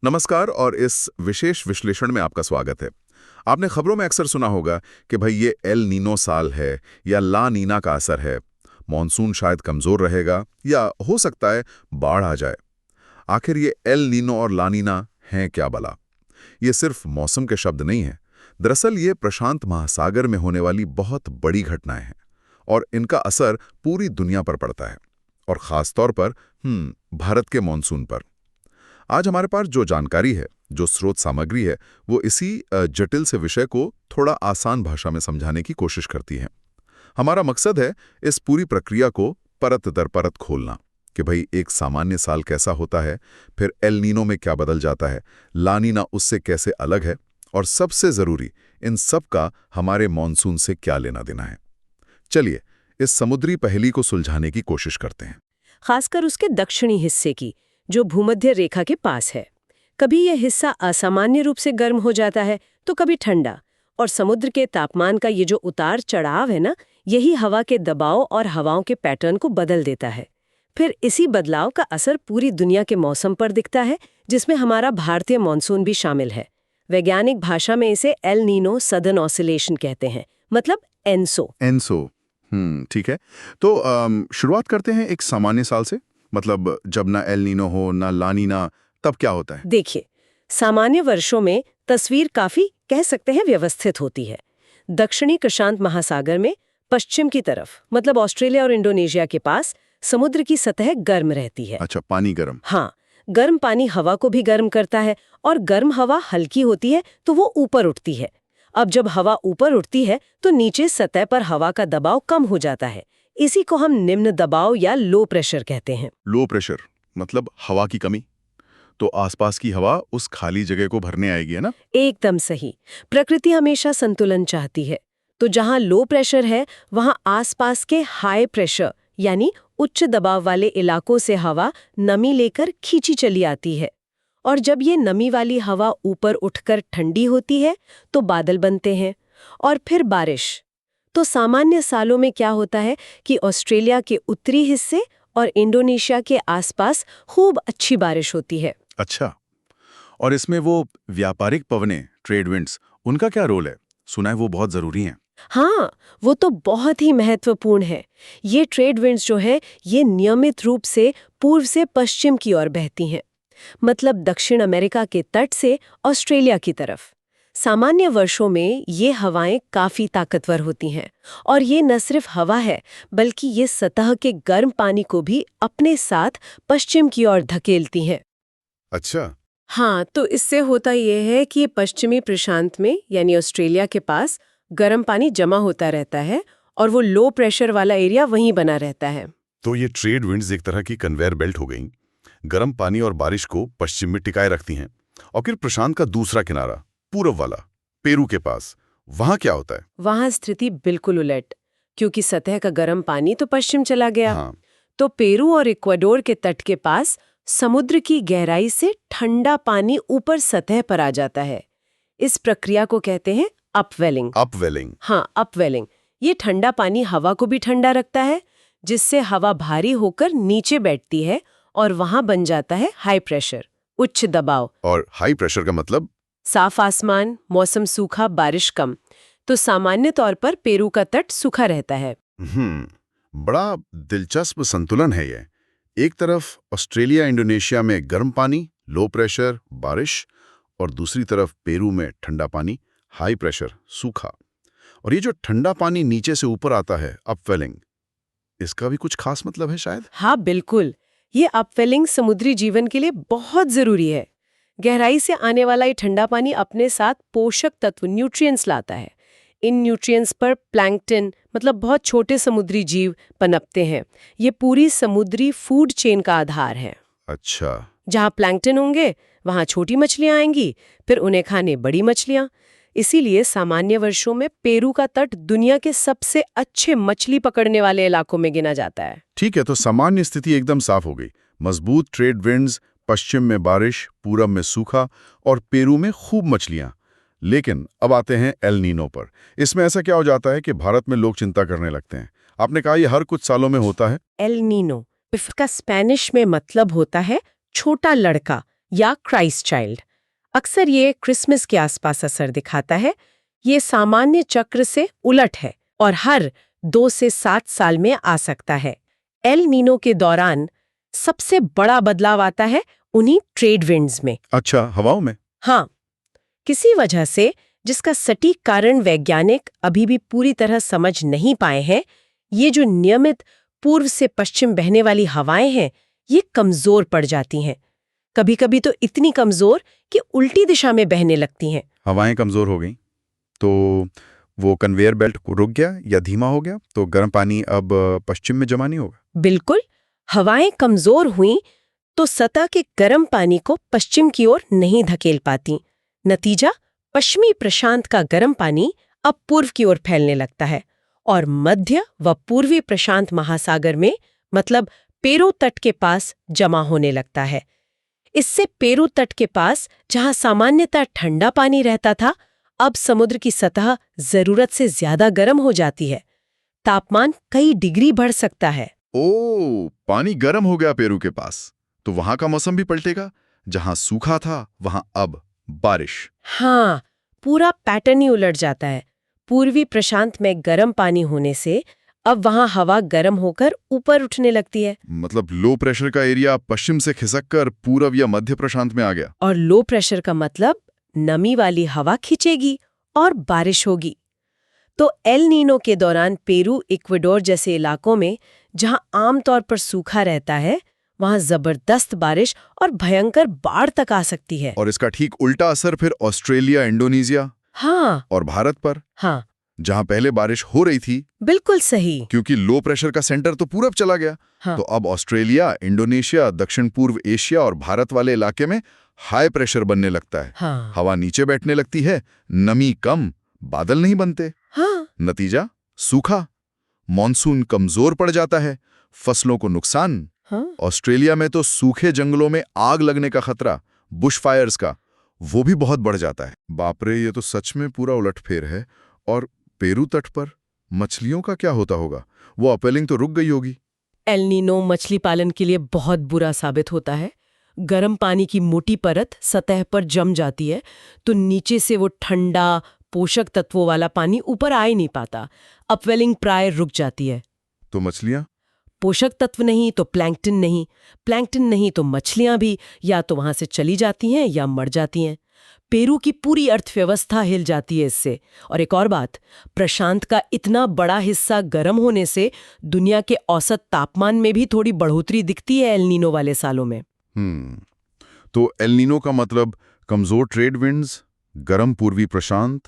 नमस्कार और इस विशेष विश्लेषण में आपका स्वागत है। आपने खबरों में अक्सर सुना होगा कि भाई ये एल नीनो साल है या ला नीना का असर है, मॉनसून शायद कमजोर रहेगा या हो सकता है बाढ़ आ जाए। आखिर ये एल नीनो और ला नीना हैं क्या भला? ये सिर्फ मौसम के शब्द नहीं हैं। दरअसल ये प्रशांत महासागर में होने वाली बहुत बड़ी घटनाएं हैं और इनका असर पूरी दुनिया पर पड़ता है और खासतौर पर भारत के मॉनसून पर। आज हमारे पास जो जानकारी है, जो स्रोत सामग्री है, वो इसी जटिल से विषय को थोड़ा आसान भाषा में समझाने की कोशिश करती है। हमारा मकसद है इस पूरी प्रक्रिया को परत दर परत खोलना कि भाई एक सामान्य साल कैसा होता है, फिर एल नीनो में क्या बदल जाता है, ला नीना उससे कैसे अलग है और सबसे जरूरी इन सब का हमारे मॉनसून से क्या लेना देना है। चलिए इस समुद्री पहेली को सुलझाने की कोशिश करते हैं। खासकर उसके दक्षिणी हिस्से की, जो भूमध्य रेखा के पास है। कभी यह हिस्सा असामान्य रूप से गर्म हो जाता है तो कभी ठंडा, और समुद्र के तापमान का ये जो उतार चढ़ाव है ना, यही हवा के दबाव और हवाओं के पैटर्न को बदल देता है। फिर इसी बदलाव का असर पूरी दुनिया के मौसम पर दिखता है, जिसमें हमारा भारतीय मानसून भी शामिल है। वैज्ञानिक भाषा में इसे एल नीनो सदर्न ऑसिलेशन कहते हैं, मतलब एनसो। ठीक है। तो शुरुआत करते हैं एक सामान्य साल से। मतलब जब ना एल नीनो हो ना ला नीना, तब क्या होता है? देखिए, सामान्य वर्षों में तस्वीर काफी कह सकते हैं व्यवस्थित होती है। दक्षिणी प्रशांत महासागर में पश्चिम की तरफ, मतलब ऑस्ट्रेलिया और इंडोनेशिया के पास, समुद्र की सतह गर्म रहती है। अच्छा, पानी गर्म। हाँ, गर्म पानी हवा को भी गर्म करता है और गर्म हवा हल्की होती है तो वो ऊपर उठती है। अब जब हवा ऊपर उठती है तो नीचे सतह पर हवा का दबाव कम हो जाता है। इसी को हम निम्न दबाव या लो प्रेशर कहते हैं। लो प्रेशर मतलब हवा की कमी। तो आसपास की हवा उस खाली जगह को भरने आएगी, है ना? एकदम सही। प्रकृति हमेशा संतुलन चाहती है। तो जहां लो प्रेशर है वहां आसपास के हाई प्रेशर यानी उच्च दबाव वाले इलाकों से हवा नमी लेकर खींची चली आती है। और जब ये नमी वाली हवा ऊपर उठकर ठंडी होती है तो बादल बनते हैं और फिर बारिश। तो सामान्य सालों में क्या होता है कि ऑस्ट्रेलिया के उत्तरी हिस्से और इंडोनेशिया के आसपास खूब अच्छी बारिश होती है। अच्छा, और इसमें वो व्यापारिक पवनें, ट्रेड विंड्स, उनका क्या रोल है? सुना है वो बहुत जरूरी हैं। हाँ, वो तो बहुत ही महत्वपूर्ण है। ये ट्रेड विंड्स जो है, ये नियमित रूप से पूर्व से पश्चिम की ओर बहती हैं, मतलब दक्षिण अमेरिका के तट से ऑस्ट्रेलिया की तरफ। सामान्य वर्षों में ये हवाएं काफी ताकतवर होती हैं और ये न सिर्फ हवा है, बल्कि ये सतह के गर्म पानी को भी अपने साथ पश्चिम की ओर धकेलती हैं। अच्छा। हाँ, तो इससे होता यह है कि पश्चिमी प्रशांत में यानी ऑस्ट्रेलिया के पास गर्म पानी जमा होता रहता है और वो लो प्रेशर वाला एरिया वहीं बना रहता है। तो ये ट्रेड विंड्स एक तरह की कन्वेयर बेल्ट हो गई, गर्म पानी और बारिश को पश्चिम में टिकाए रखती हैं। और फिर प्रशांत का दूसरा किनारा, पूरब वाला, पेरू के पास, वहां क्या होता है? वहां स्थिति बिल्कुल उलट, क्योंकि सतह का गर्म पानी तो पश्चिम चला गया। हाँ। तो पेरू और इक्वाडोर के तट के पास समुद्र की गहराई से ठंडा पानी ऊपर सतह पर आ जाता है। इस प्रक्रिया को कहते हैं अपवेलिंग। अपवेलिंग। हाँ, अपवेलिंग। ये ठंडा पानी हवा को भी ठंडा रखता है, जिससे हवा भारी होकर नीचे बैठती है और वहां बन जाता है हाई प्रेशर, उच्च दबाव। और हाई प्रेशर का मतलब? साफ आसमान, मौसम सूखा, बारिश कम। तो सामान्य तौर पर पेरू का तट सूखा रहता है। बड़ा दिलचस्प संतुलन है ये। एक तरफ ऑस्ट्रेलिया इंडोनेशिया में गर्म पानी, लो प्रेशर, बारिश, और दूसरी तरफ पेरू में ठंडा पानी, हाई प्रेशर, सूखा। और ये जो ठंडा पानी नीचे से ऊपर आता है, अपवेलिंग, इसका भी कुछ खास मतलब है शायद? हाँ, बिल्कुल। ये अपवेलिंग समुद्री जीवन के लिए बहुत जरूरी है। गहराई से आने वाला ये ठंडा पानी अपने साथ पोषक तत्व, न्यूट्रिएंट्स लाता है। इन न्यूट्रिएंट्स पर प्लैंकटन, मतलब बहुत छोटे समुद्री जीव, पनपते हैं। ये पूरी समुद्री फूड चेन का आधार है। अच्छा। जहाँ प्लैंकटन होंगे वहाँ छोटी मछलियाँ आएंगी, फिर उन्हें खाने बड़ी मछलियाँ। इसीलिए सामान्य वर्षों में पेरू का तट दुनिया के सबसे अच्छे मछली पकड़ने वाले इलाकों में गिना जाता है। ठीक है, तो सामान्य स्थिति एकदम साफ हो गई। मजबूत ट्रेड विंड्स, पश्चिम में बारिश, पूरब में सूखा और पेरू में खूब मछलियां। लेकिन अब आते हैं एल नीनो पर। इसमें ऐसा क्या हो जाता है कि भारत में लोग चिंता करने लगते हैं? आपने कहा ये हर कुछ सालों में होता है। एल नीनो, इसका स्पेनिश में मतलब होता है छोटा लड़का या क्राइस्ट चाइल्ड। अक्सर ये क्रिसमस के आसपास असर दिखाता है। ये सामान्य चक्र से उलट है और हर 2 से 7 साल में आ सकता है। एल नीनो के दौरान सबसे बड़ा बदलाव आता है उन्हीं ट्रेड विंड्स में। अच्छा, हवाओं में? हाँ, किसी वजह से जिसका सटीक कारण वैज्ञानिक अभी भी पूरी तरह समझ नहीं पाए हैं, ये जो नियमित पूर्व से पश्चिम बहने वाली हवाएं हैं, ये कमजोर पड़ जाती हैं। कभी-कभी तो इतनी कमजोर कि उल्टी दिशा में बहने लगती हैं। हवाएं कमजोर हो गई तो वो कन्वेयर बेल्ट रुक गया या धीमा हो गया, तो गर्म पानी अब पश्चिम में जमा नहीं होगा? बिल्कुल, हवाएं कमजोर हुई तो सतह के गर्म पानी को पश्चिम की ओर नहीं धकेल पाती। नतीजा, पश्चिमी प्रशांत का गर्म पानी अब पूर्व की ओर फैलने लगता है और मध्य व पूर्वी प्रशांत महासागर में, मतलब पेरू तट के पास जमा होने लगता है। इससे पेरू तट के पास, जहां सामान्यतः ठंडा पानी रहता था, अब समुद्र की सतह जरूरत से ज्यादा गर्म हो जाती है। तापमान कई डिग्री बढ़ सकता है। ओ, पानी गर्म हो गया पेरू के पास, तो वहां का मौसम भी पलटेगा। जहां सूखा था वहां अब बारिश। हाँ, पूरा पैटर्न ही उलट जाता है। पूर्वी प्रशांत में गर्म पानी होने से अब वहां हवा गर्म होकर ऊपर उठने लगती है मतलब लो प्रेशर का एरिया पश्चिम से खिसककर पूर्व या मध्य प्रशांत में आ गया। और लो प्रेशर का मतलब नमी वाली हवा खींचेगी और बारिश होगी। तो एल नीनो के दौरान पेरू, इक्वाडोर जैसे इलाकों में जहां आमतौर पर सूखा रहता है, वहां जबरदस्त बारिश और भयंकर बाढ़ तक आ सकती है। और इसका ठीक उल्टा असर फिर ऑस्ट्रेलिया, इंडोनेशिया हाँ, और भारत पर, हाँ, जहां पहले बारिश हो रही थी। बिल्कुल सही। क्योंकि लो प्रेशर का सेंटर तो पूरब चला गया। हाँ। तो अब ऑस्ट्रेलिया, इंडोनेशिया, दक्षिण पूर्व एशिया और भारत वाले इलाके में हाई प्रेशर बनने लगता है। हाँ, हवा नीचे बैठने लगती है, नमी कम, बादल नहीं बनते। हाँ, नतीजा, सूखा, मॉनसून कमजोर पड़ जाता है, फसलों को नुकसान। हाँ। ऑस्ट्रेलिया में तो सूखे जंगलों में आग लगने का खतरा, बुश फायर्स का, वो भी बहुत बढ़ जाता है। बाप रे, ये तो सच में पूरा उलटफेर है। और पेरू तट पर मछलियों का क्या होता होगा? वो अपवेलिंग तो रुक गई होगी। एल नीनो मछली पालन के लिए बहुत बुरा साबित होता है। गर्म पानी की मोटी परत सतह पर जम जाती है, तो नीचे से वो ठंडा पोषक तत्वों वाला पानी ऊपर आ ही नहीं पाता। अपवेलिंग प्राय रुक जाती है। तो मछलियां? पोषक तत्व नहीं तो प्लैंकटन नहीं, प्लैंकटन नहीं तो मछलियां भी या तो वहां से चली जाती हैं या मर जाती हैं। पेरू की पूरी अर्थव्यवस्था हिल जाती है इससे। और एक और बात, प्रशांत का इतना बड़ा हिस्सा गर्म होने से दुनिया के औसत तापमान में भी थोड़ी बढ़ोतरी दिखती है एल नीनो वाले सालों में। तो एल नीनो का मतलब कमजोर ट्रेड विंड्स, गर्म पूर्वी प्रशांत,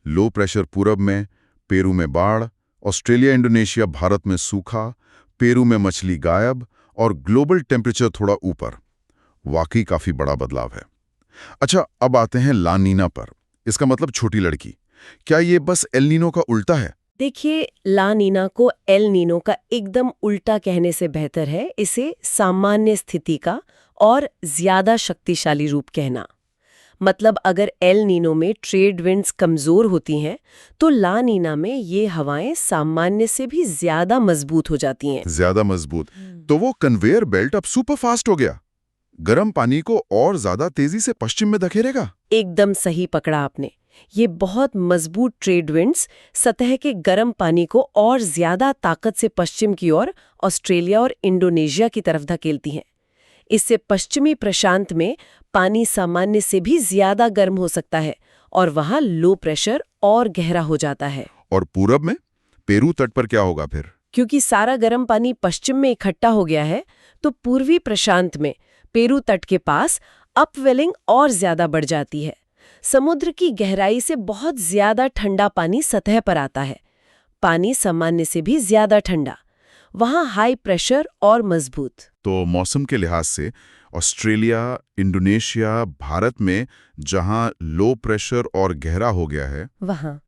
लो प्रेशर पूरब में, पेरू में बाढ़, ऑस्ट्रेलिया, इंडोनेशिया, भारत में सूखा, पेरू में मछली गायब और ग्लोबल टेम्परेचर थोड़ा ऊपर। वाकई काफी बड़ा बदलाव है। अच्छा, अब आते हैं ला नीना पर। इसका मतलब छोटी लड़की। क्या ये बस एल नीनो का उल्टा है? देखिए, ला नीना को एल नीनो का एकदम उल्टा कहने से बेहतर है इसे सामान्य स्थिति का और ज्यादा शक्तिशाली रूप कहना। मतलब अगर एल नीनो में ट्रेड विंड्स कमजोर होती हैं, तो ला नीना में ये हवाएं सामान्य से भी ज्यादा मजबूत हो जाती हैं। ज्यादा मजबूत? तो वो कन्वेयर बेल्ट अब सुपर फास्ट हो गया, गर्म पानी को और ज्यादा तेजी से पश्चिम में धकेलेगा। एकदम सही पकड़ा आपने। ये बहुत मजबूत ट्रेड विंड्स सतह के गर्म पानी को और ज्यादा ताकत से पश्चिम की ओर, ऑस्ट्रेलिया और इंडोनेशिया की तरफ धकेलती हैं। इससे पश्चिमी प्रशांत में पानी सामान्य से भी ज्यादा गर्म हो सकता है और वहां लो प्रेशर और गहरा हो जाता है। और पूरब में पेरू तट पर क्या होगा फिर? क्योंकि सारा गर्म पानी पश्चिम में इकट्ठा हो गया है, तो पूर्वी प्रशांत में पेरू तट के पास अपवेलिंग और ज्यादा बढ़ जाती है। समुद्र की गहराई से बहुत ज्यादा ठंडा पानी सतह पर आता है। पानी सामान्य से भी ज्यादा ठंडा, वहां हाई प्रेशर और मजबूत। तो मौसम के लिहाज से ऑस्ट्रेलिया, इंडोनेशिया, भारत में जहां लो प्रेशर और गहरा हो गया है,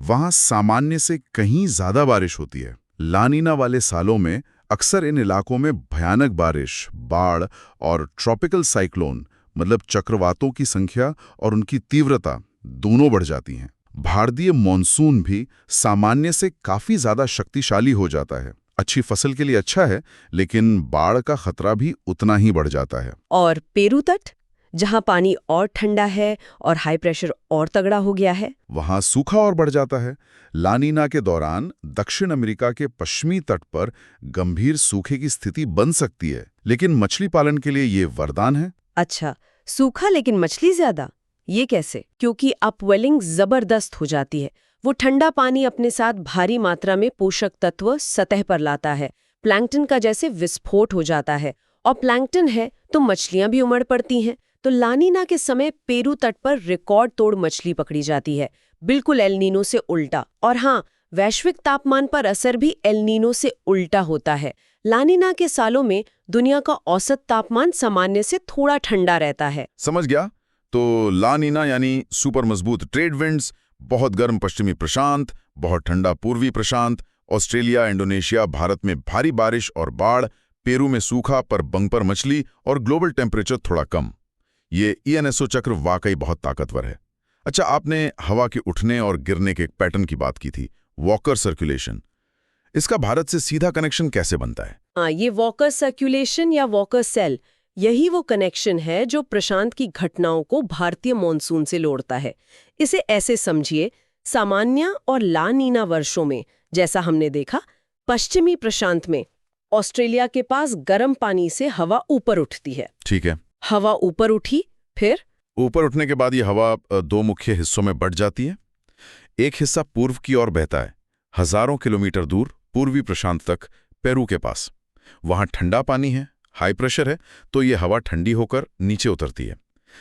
वहां सामान्य से कहीं ज्यादा बारिश होती है। ला नीना वाले सालों में अक्सर इन इलाकों में भयानक बारिश, बाढ़ और ट्रॉपिकल साइक्लोन, मतलब चक्रवातों की संख्या और उनकी तीव्रता दोनों बढ़ जाती हैं। भारतीय मॉनसून भी सामान्य से काफी ज्यादा शक्तिशाली हो जाता है। अच्छी फसल के लिए अच्छा है, लेकिन बाढ़ का खतरा भी उतना ही बढ़ जाता है। और पेरू तट, जहां पानी और ठंडा है और हाई प्रेशर और तगड़ा हो गया है। वहां सूखा और बढ़ जाता है। ला नीना के दौरान दक्षिण अमेरिका के पश्चिमी तट पर गंभीर सूखे की स्थिति बन सकती है, लेकिन मछली पालन के लिए ये वरदान है। अच्छा, सूखा लेकिन मछली ज्यादा, ये कैसे? क्योंकि अपवेलिंग जबरदस्त हो जाती है। वो ठंडा पानी अपने साथ भारी मात्रा में पोषक तत्व सतह पर लाता है, प्लैंकटन का जैसे विस्फोट हो जाता है। और प्लैंकटन है तो मछलियां भी उमड़ पड़ती हैं। तो ला नीना के समय पेरू तट पर रिकॉर्ड तोड़ मछली पकड़ी जाती है, बिल्कुल एल नीनो से उल्टा। और हाँ, वैश्विक तापमान पर असर भी एल नीनो से उल्टा होता है। ला नीना के सालों में दुनिया का औसत तापमान सामान्य से थोड़ा ठंडा रहता है। समझ गया। तो ला नीना यानी सुपर मजबूत ट्रेड विंड्स, बहुत गर्म पश्चिमी प्रशांत, बहुत ठंडा पूर्वी प्रशांत, ऑस्ट्रेलिया, इंडोनेशिया, भारत में भारी बारिश और बाढ़, पेरू में सूखा पर बंपर मछली और ग्लोबल टेम्परेचर थोड़ा कम। ये ईएनएसओ चक्र वाकई बहुत ताकतवर है। अच्छा, आपने हवा के उठने और गिरने के एक पैटर्न की बात की थी, वॉकर सर्कुलेशन। इसका भारत से सीधा कनेक्शन कैसे बनता है? हाँ, ये वॉकर सर्कुलेशन या वॉकर सेल, यही वो कनेक्शन है जो प्रशांत की घटनाओं को भारतीय मॉनसून से जोड़ता है। इसे ऐसे समझिए, सामान्य और ला नीना वर्षों में, जैसा हमने देखा, पश्चिमी प्रशांत में ऑस्ट्रेलिया के पास गर्म पानी से हवा ऊपर उठती है। ठीक है। हवा ऊपर उठी, फिर ऊपर उठने के बाद ये हवा दो मुख्य हिस्सों में बंट जाती है। एक हिस्सा पूर्व की ओर बहता है, हजारों किलोमीटर दूर पूर्वी प्रशांत तक, पेरू के पास। वहां ठंडा पानी है, हाई प्रेशर है, तो ये हवा ठंडी होकर नीचे उतरती है।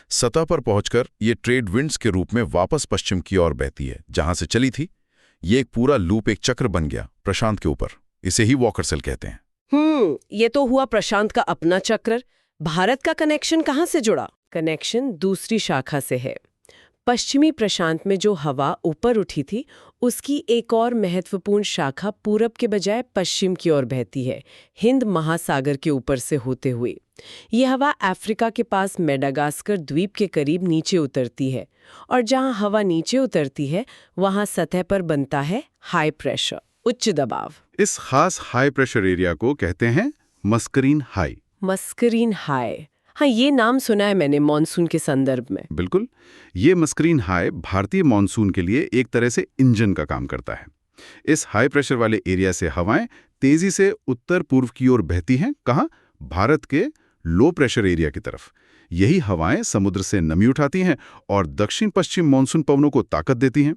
सतह पर पहुंचकर ये ट्रेड विंड्स के रूप में वापस पश्चिम की ओर बहती है, जहां से चली थी। ये एक पूरा लूप, एक चक्र बन गया प्रशांत के ऊपर। इसे ही वॉकर सेल कहते हैं। ये तो हुआ प्रशांत का अपना चक्र। भारत का कनेक्शन कहाँ से जुड़ा? कनेक्शन दूसरी शाखा से है। पश्चिमी प्रशांत में जो हवा ऊपर उठी थी, उसकी एक और महत्वपूर्ण शाखा पूरब के बजाय पश्चिम की ओर बहती है, हिंद महासागर के ऊपर से होते हुए। ये हवा अफ्रीका के पास मेडागास्कर द्वीप के करीब नीचे उतरती है, और जहां हवा नीचे उतरती है वहां सतह पर बनता है हाई प्रेशर, उच्च दबाव। इस खास हाई प्रेशर एरिया को कहते हैं मस्करीन हाई। मस्करीन हाई, हाँ, ये नाम सुना है मैंने मॉनसून के संदर्भ में। बिल्कुल, ये मस्करीन हाई भारतीय मॉनसून के लिए एक तरह से इंजन का काम करता है। इस हाई प्रेशर वाले एरिया से हवाएं तेजी से उत्तर पूर्व की ओर बहती हैं। कहाँ? भारत के लो प्रेशर एरिया की तरफ। यही हवाएं समुद्र से नमी उठाती हैं और दक्षिण पश्चिम मॉनसून पवनों को ताकत देती हैं।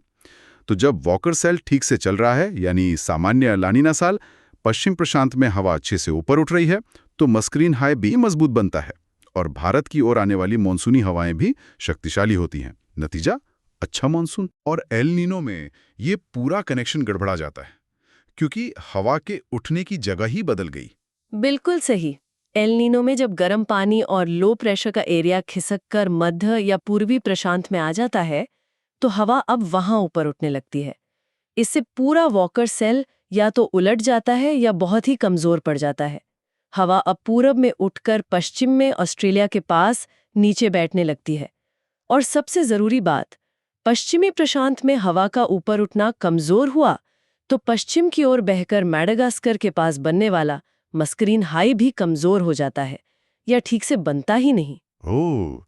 तो जब वॉकर सेल ठीक से चल रहा है, यानी सामान्य ला नीना साल, पश्चिम प्रशांत में हवा अच्छे से ऊपर उठ रही है, तो मस्करीन हाई भी मजबूत बनता है और भारत की ओर आने वाली मॉनसूनी हवाएं भी शक्तिशाली होती हैं। नतीजा, अच्छा मॉनसून। और एल नीनो में ये पूरा कनेक्शन गड़बड़ा जाता है, क्योंकि हवा के उठने की जगह ही बदल गई। बिल्कुल सही। एल नीनो में जब गर्म पानी और लो प्रेशर का एरिया खिसक कर मध्य या पूर्वी प्रशांत में आ जाता है, तो हवा अब वहां ऊपर उठने लगती है। इससे पूरा वॉकर सेल या तो उलट जाता है या बहुत ही कमजोर पड़ जाता है। हवा अब पूरब में उठकर पश्चिम में ऑस्ट्रेलिया के पास नीचे बैठने लगती है। और सबसे जरूरी बात, पश्चिमी प्रशांत में हवा का ऊपर उठना कमजोर हुआ तो पश्चिम की ओर बहकर मेडागास्कर के पास बनने वाला मस्करीन हाई भी कमजोर हो जाता है या ठीक से बनता ही नहीं। ओह,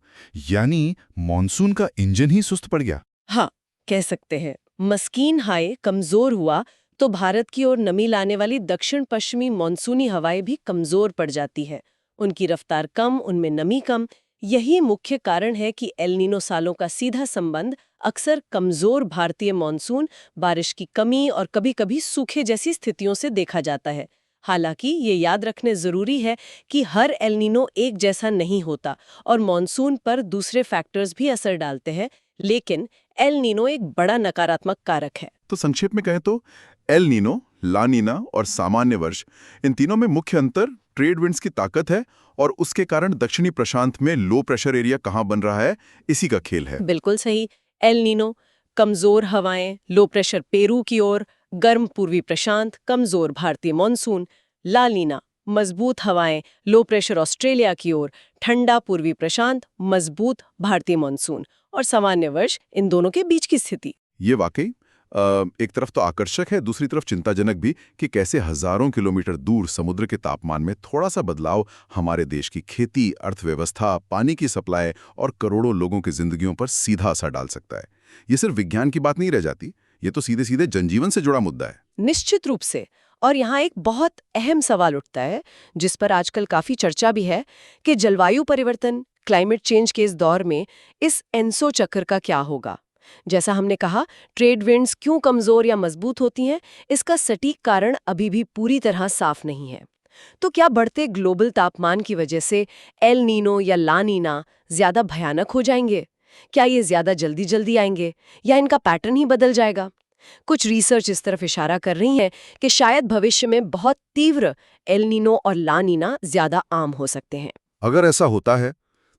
यानी मॉनसून का इंजन ही सुस्त पड़ गया। हाँ, कह सकते हैं। मस्कीन हाई कमजोर हुआ तो भारत की ओर नमी लाने वाली दक्षिण पश्चिमी मॉनसूनी हवाएं भी कमजोर पड़ जाती हैं। उनकी रफ्तार कम, उनमें नमी कम। यही मुख्य कारण है कि एल नीनो सालों का सीधा संबंध अक्सर कमजोर भारतीय मॉनसून, बारिश की कमी और कभी-कभी सूखे जैसी स्थितियों से देखा जाता है। हालांकि ये याद रखने जरूरी है कि हर एल नीनो एक जैसा नहीं होता और मॉनसून पर दूसरे फैक्टर्स भी असर डालते हैं, लेकिन एल नीनो एक बड़ा नकारात्मक कारक है। तो संक्षेप में कहें तो एल नीनो, ला नीना और सामान्य वर्ष, इन तीनों में मुख्य अंतर ट्रेड विंड्स की ताकत है और उसके कारण दक्षिणी प्रशांत में लो प्रेशर एरिया कहां बन रहा है, इसी का खेल है। बिल्कुल सही। एल नीनो कमजोर हवाएं, लो प्रेशर पेरू की ओर, गर्म पूर्वी प्रशांत, कमजोर भारतीय मॉनसून। ला नीना मजबूत हवाएं, लो प्रेशर ऑस्ट्रेलिया की ओर, ठंडा पूर्वी प्रशांत, मजबूत भारतीय मॉनसून। और सामान्य वर्ष इन दोनों के बीच की स्थिति। ये वाकई एक तरफ तो आकर्षक है, दूसरी तरफ चिंताजनक भी कि कैसे हजारों किलोमीटर दूर समुद्र के तापमान में थोड़ा सा बदलाव हमारे देश की खेती, अर्थव्यवस्था, पानी की सप्लाई और करोड़ों लोगों की जिंदगियों पर सीधा असर डाल सकता है। ये सिर्फ विज्ञान की बात नहीं रह जाती, ये तो सीधे सीधे जनजीवन से जुड़ा मुद्दा है। निश्चित रूप से। और यहाँ एक बहुत अहम सवाल उठता है, जिस पर आजकल काफी चर्चा भी है, कि जलवायु परिवर्तन, क्लाइमेट चेंज के इस दौर में इस एनसो चक्र का क्या होगा। जैसा हमने कहा, ट्रेड विंड्स क्यों कमजोर या मजबूत होती हैं, इसका सटीक कारण अभी भी पूरी तरह साफ नहीं है। तो क्या बढ़ते ग्लोबल तापमान की वजह से एल नीनो या ला नीना ज्यादा भयानक हो जाएंगे? क्या ये ज्यादा जल्दी जल्दी आएंगे, या इनका पैटर्न ही बदल जाएगा? कुछ रिसर्च इस तरफ इशारा कर रही है कि शायद भविष्य में बहुत तीव्र एल नीनो और ला नीना ज्यादा आम हो सकते हैं। अगर ऐसा होता है,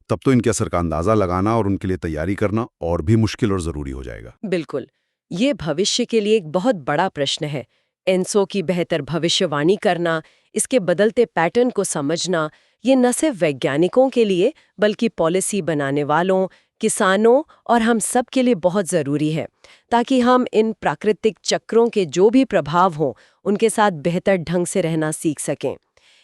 तब तो इनके असर का अंदाजा लगाना और उनके लिए तैयारी करना और भी मुश्किल और जरूरी हो जाएगा। बिल्कुल, ये भविष्य के लिए एक बहुत बड़ा प्रश्न है। एनसो की बेहतर भविष्यवाणी करना, इसके बदलते पैटर्न को समझना, ये न सिर्फ वैज्ञानिकों के लिए बल्कि पॉलिसी बनाने वालों, किसानों और हम सब के लिए बहुत ज़रूरी है, ताकि हम इन प्राकृतिक चक्रों के जो भी प्रभाव हों, उनके साथ बेहतर ढंग से रहना सीख सकें।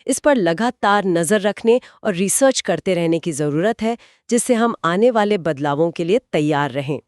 इस पर लगातार नज़र रखने और रिसर्च करते रहने की ज़रूरत है, जिससे हम आने वाले बदलावों के लिए तैयार रहें।